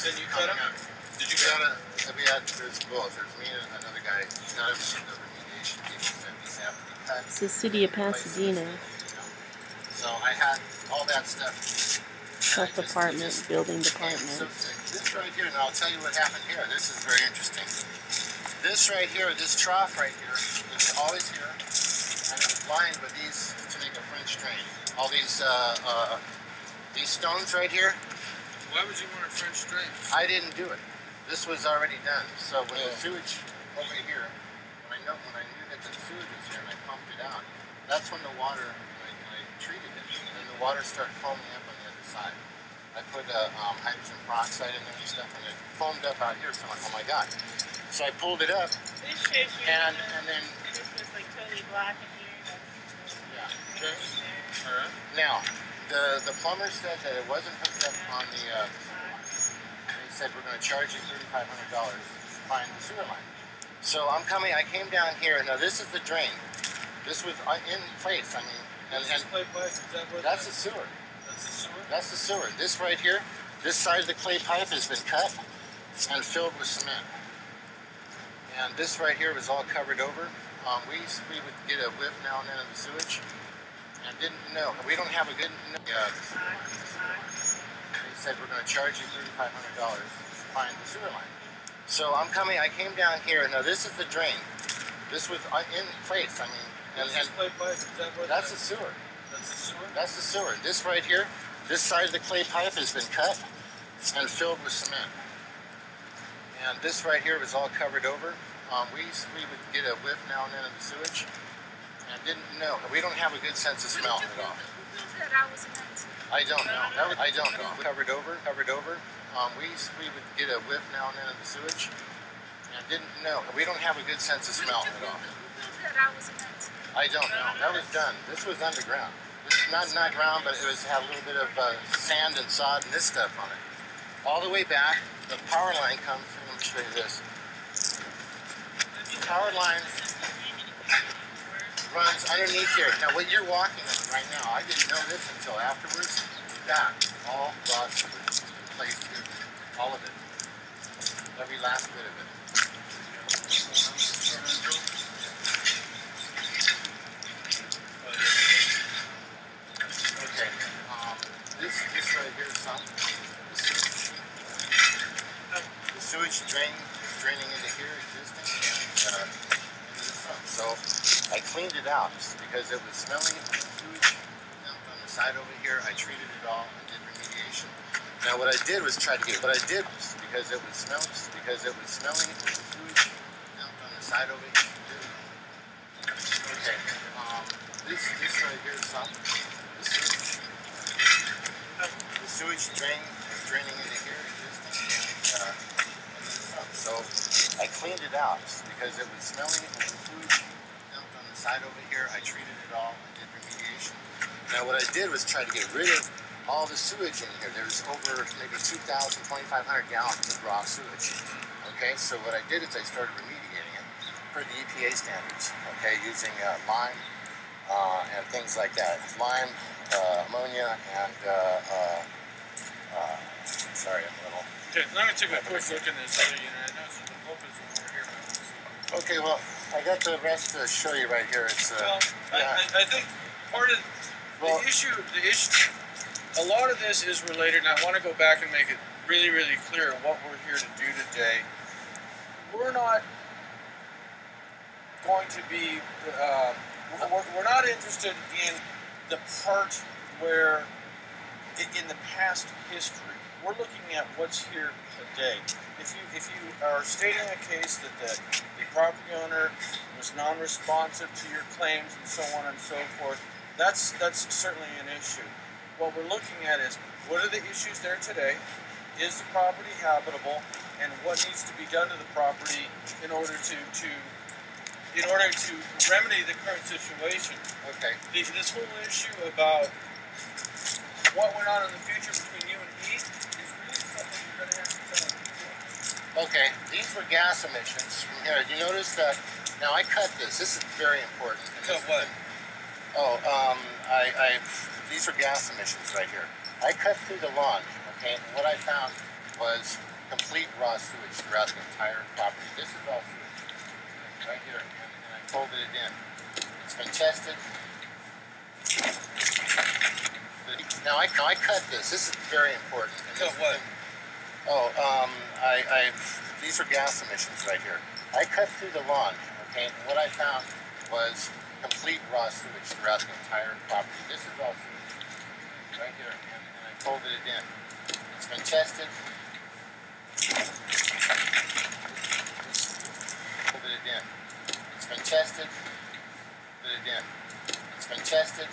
Then you cut him? Did you cut him? There's both. There's me and another guy. None of the remediation people said these have to be cut. It's the city of Pasadena. So I had all that stuff. Health department, building department. So this right here, and I'll tell you what happened here. This is very interesting. This right here, this trough right here, is always here. And it was lined with these to make a French drain. All these stones right here. Why would you want a French drain? I didn't do it. This was already done. So when the sewage over here, when I knew that the sewage was here and I pumped it out, that's when the water, I treated it, and the water started foaming up on the other side. I put hydrogen peroxide in there and stuff, and it foamed up out here. So I'm like, oh my god. So I pulled it up, and then this was like totally black in here. Yeah. Okay. All right. Now, the plumber said that it wasn't hooked up on the they said we're going to charge you $3,500 to find the sewer line. So I came down here. Now this is the drain. This was in place. I mean, Is this clay pipe? Is that what that's the sewer. That's the sewer? That's the sewer. This right here, this side of the clay pipe has been cut and filled with cement. And this right here was all covered over. We would get a whiff now and then of the sewage, and didn't know. We don't have a good. They said we're going to charge you $3,500 to find the sewer line. So I came down here. Now this is the drain. This was in place. I mean, Is this clay pipe? Is that what that's the sewer. That's the sewer? That's the sewer. This right here, this side of the clay pipe has been cut and filled with cement. And this right here was all covered over. We would get a whiff now and then of the sewage, and didn't know. We don't have a good sense of smell at all. I don't know. I don't know. Covered over. We would get a whiff now and then of the sewage, and didn't know. We don't have a good sense of smell at all. I don't know. That was done. This was underground. This is not ground, but it had a little bit of sand and sod and this stuff on it. All the way back, the power line comes. Let me show you this. The power line runs underneath here. Now, what you're walking on right now, I didn't know this until afterwards. That all raw sewage placed here, all of it, every last bit of it. Okay, this right here is some. The sewage drain is draining into here, existing, and so I cleaned it out because it was smelling. Sewage dumped on the side over here. I treated it all and did remediation. Now what I did was try to get. What I did was because it was smelling. Sewage dumped on the side over here. Okay, this right here is some. The sewage drain is draining into here, existing, and so I cleaned it out because it was smelling. Sewage dumped on the side over here. I treated it all and did remediation. Now what I did was try to get rid of all the sewage in here. There's over maybe 2,000, 2,500 gallons of raw sewage. Okay, so what I did is I started remediating it per the EPA standards. Okay, using lime and things like that. Lime, ammonia, and sorry, I'm a little. Okay, I'm going to take a quick look in this other unit. I know it's the Lopez one over here. Okay, well, I got the rest to show you right here. It's well, yeah. I think part of the issue, a lot of this is related, and I want to go back and make it really, really clear what we're here to do today. We're not going to be, we're not interested in the part where, in the past history, we're looking at what's here today. If you are stating a case that the property owner was non-responsive to your claims and so on and so forth, that's certainly an issue. What we're looking at is, what are the issues there today? Is the property habitable? And what needs to be done to the property in order to remedy the current situation? Okay. This whole issue about what went on in the future between you and he is really something you're going to have to tell him. Okay, these were gas emissions from here. You notice that, now I cut this. This is very important. Cut what? Oh, these are gas emissions right here. I cut through the lawn, okay, and what I found was complete raw sewage throughout the entire property. This is all sewage, right here, and I folded it in. It's been tested. Now I cut this. This is very important. Cut what? These are gas emissions right here. I cut through the lawn, okay, and what I found was complete raw sewage throughout the entire property. This is all sewage, right here, and I folded it in. It's been tested. Folded it in. It's been tested. Put it in. It's been tested.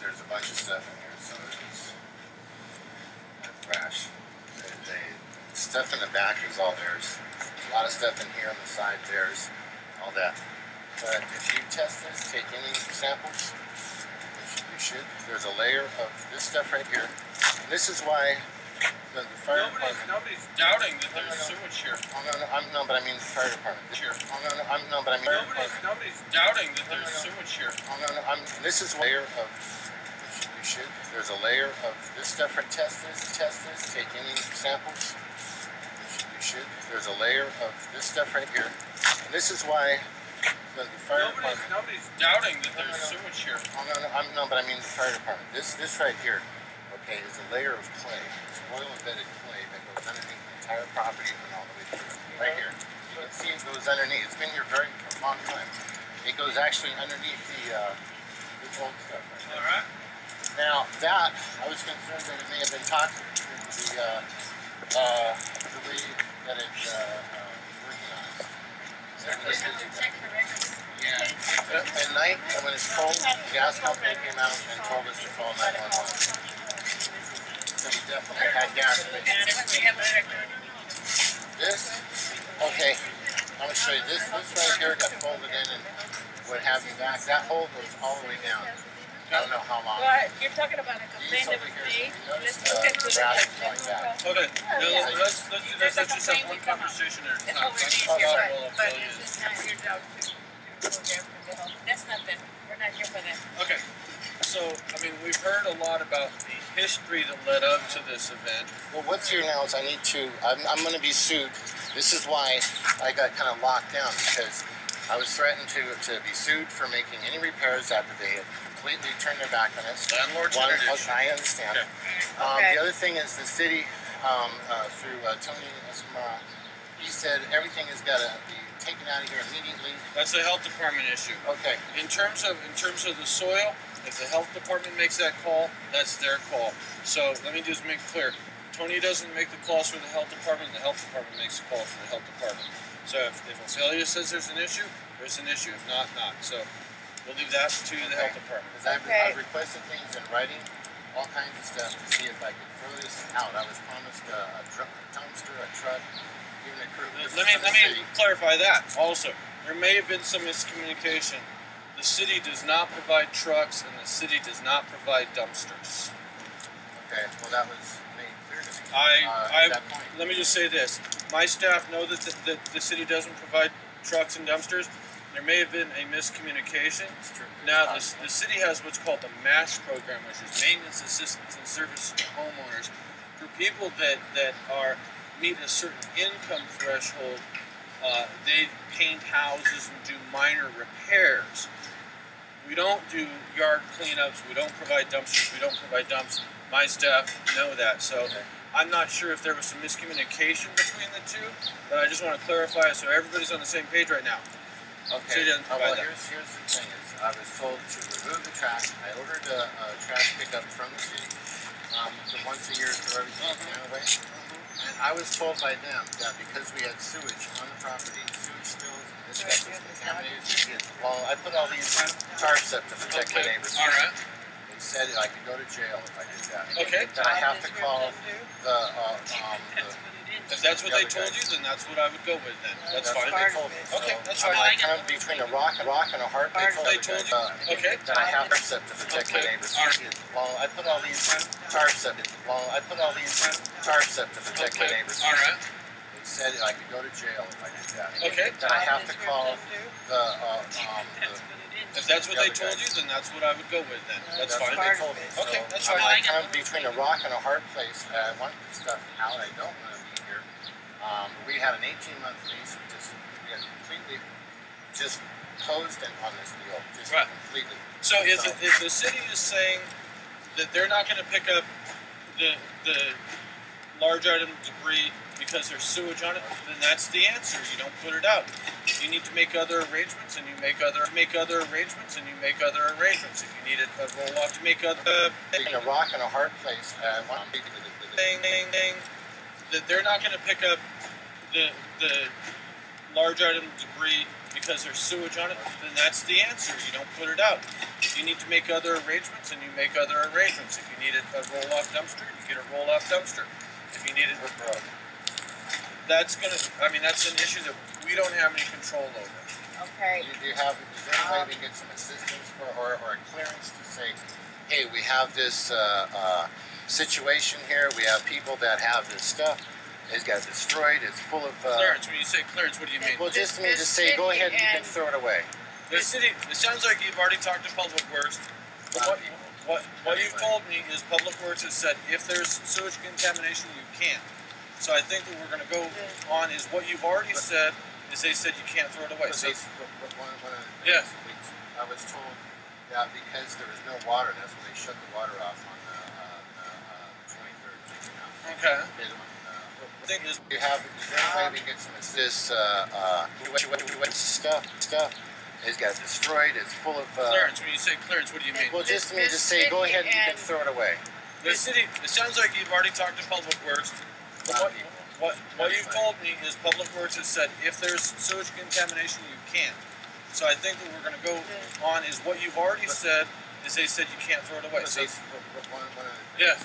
There's a bunch of stuff in here, so it's trash. The stuff in the back is all theirs. There's a lot of stuff in here on the side, theirs, all that. But if you test this, take any samples, you should. There's a layer of this stuff right here. And this is why the fire department... Nobody's doubting that there's sewage here. No, but I mean the fire department. Here. No, but I mean... Nobody's doubting that there's sewage here. This is a layer of... There's a layer of this stuff right. Test this, take any samples. You should. There's a layer of this stuff right here. And this is why the fire department... Nobody's doubting that there's sewage here. No, but I mean the fire department. This right here, okay, is a layer of clay. It's oil-embedded clay that goes underneath the entire property and all the way through. Right here. You can see it goes underneath. It's been here for a long time. It goes actually underneath this old stuff right there. All right. Now that, I was concerned that it may have been toxic to the way that it's organized. Yeah. At night, when it's cold, the gas company came out and told us to call 911. So we definitely had gas emissions. This, okay, I'm going to show you this. This right here got folded in and what have you back. That hole goes all the way down. I don't know how long. Well, you're talking about a complaint that was made. Let's look at the like that. Okay, let's do this. Let's just have one conversation at a time. But it's not your job to go there for the help. That's not them. We're not here for them. Okay, so, I mean, we've heard a lot about the history that led up to this event. Well, what's here now is I'm going to be sued. This is why I got kind of locked down, because I was threatened to be sued for making any repairs after they had completely turned their back on us. Landlord's interdiction. I understand. Okay. The other thing is the city, through Tony Escamara, he said everything has got to be taken out of here immediately. That's a health department issue. Okay. In terms of the soil, if the health department makes that call, that's their call. So let me just make it clear. Tony doesn't make the calls for the health department makes the call for the health department. So if ophelia says there's an issue, there's an issue. If not, not. So we'll leave that to the health department. I've requested things in writing, all kinds of stuff, to see if I could throw this out. I was promised a dumpster, a truck, even a crew. Let me clarify that also. There may have been some miscommunication. The city does not provide trucks, and the city does not provide dumpsters. Okay, well that was made clear to me at that point. Let me just say this. My staff know that the city doesn't provide trucks and dumpsters. There may have been a miscommunication. Now, the city has what's called the MASH program, which is Maintenance Assistance and Services to Homeowners. For people that meet a certain income threshold, they paint houses and do minor repairs. We don't do yard cleanups. We don't provide dumpsters. We don't provide dumps. My staff know that. So I'm not sure if there was some miscommunication between the two, but I just want to clarify it so everybody's on the same page right now. Okay. Well, here's the thing: I was told to remove the trash. I ordered a trash pickup from the city. So once a year for everything anyway. And I was told by them that because we had sewage on the property, sewage spills, this stuff was contaminated. Well, I put all these tarps up to protect my neighbors. All right. They said I could go to jail if I did that. Okay. That I have to call the If that's what they told you, then that's what I would go with. Then that's fine. What they told me. Okay, that's I'm fine. like kind of between a rock and a hard place. They told you. Okay. That I have to protect my neighbors. Well, I put all these tarps up. To protect my neighbors. All right. They said I could go to jail if I did that. Okay. That I have to call the If that's what they told you, then that's what I would go with. Then that's fine. What they told me. Okay, that's I'm fine. like kind of between a rock and a hard place. I want this stuff out. I don't want to be here. We had an 18-month lease. We had completely just closed in on this deal. Just Right. completely. So if the city is saying that they're not going to pick up the large item debris because there's sewage on it, then that's the answer. You don't put it out. You need to make other arrangements, and you make other arrangements, and you make other arrangements. If you need a roll off to make other Between a rock and a hard place. I want to be thing that they're not going to pick up the large item debris because there's sewage on it, then that's the answer. You don't put it out. You need to make other arrangements, and you make other arrangements. If you need a roll-off dumpster, you get a roll-off dumpster. If you need it, that's an issue that we don't have any control over. Okay. is there any way we get some assistance or a clearance to say, hey, we have this situation here. We have people that have this stuff. It's got destroyed. It's full of Clearance. When you say clearance, what do you mean? Well, just say, go ahead and you can throw it away. The city. It sounds like you've already talked to Public Works. What you've told me is Public Works has said if there's sewage contamination, you can't. So I think what we're going to go on is what you've already said is they said you can't throw it away. So Yeah. I was told that because there was no water, that's when they shut the water off on the 23rd. Okay. The thing is Is there any way we get some assistance? Stuff. It's got destroyed. It's full of clearance. When you say clearance, what do you mean? Well, just say, go ahead and you can throw it away. The city. It sounds like you've already talked to Public Works. What you've told me is Public Works has said if there's sewage contamination, you can't. So I think what we're going to go on is what you've already said is they said you can't throw it away. So Yeah.